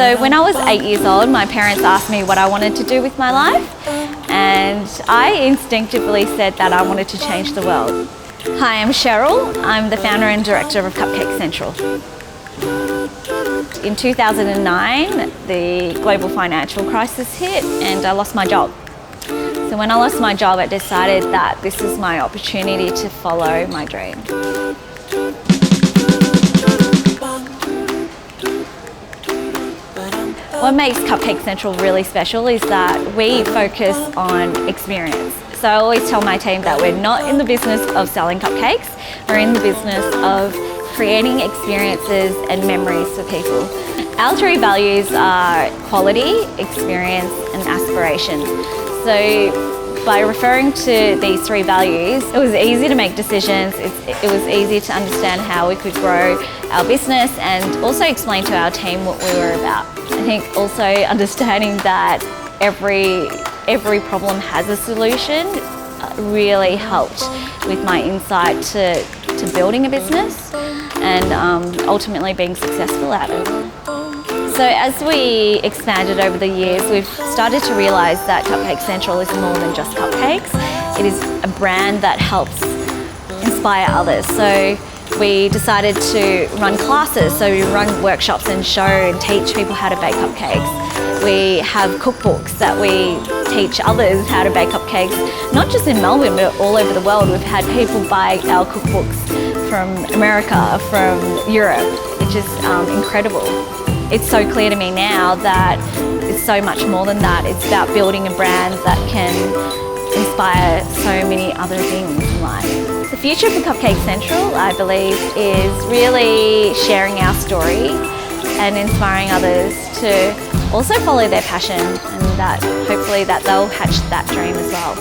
So when I was 8 years old, my parents asked me what I wanted to do with my life, and I instinctively said that I wanted to change the world. Hi, I'm Sheryl. I'm the founder and director of Cupcake Central. In 2009, the global financial crisis hit and I lost my job. So when I lost my job, I decided that this is my opportunity to follow my dream. What makes Cupcake Central really special is that we focus on experience. So I always tell my team that we're not in the business of selling cupcakes, we're in the business of creating experiences and memories for people. Our three values are quality, experience and aspiration. So by referring to these three values, it was easy to make decisions, it was easy to understand how we could grow our business and also explain to our team what we were about. I think also understanding that every problem has a solution really helped with my insight to building a business and ultimately being successful at it. So as we expanded over the years, we've started to realise that Cupcake Central is more than just cupcakes. It is a brand that helps inspire others. So we decided to run classes, so we run workshops and show and teach people how to bake cupcakes. We have cookbooks that we teach others how to bake cupcakes, not just in Melbourne but all over the world. We've had people buy our cookbooks from America, from Europe, which is incredible. It's so clear to me now that it's so much more than that. It's about building a brand that can inspire so many other things in life. The future for Cupcake Central, I believe, is really sharing our story and inspiring others to also follow their passion, and that hopefully that they'll hatch that dream as well.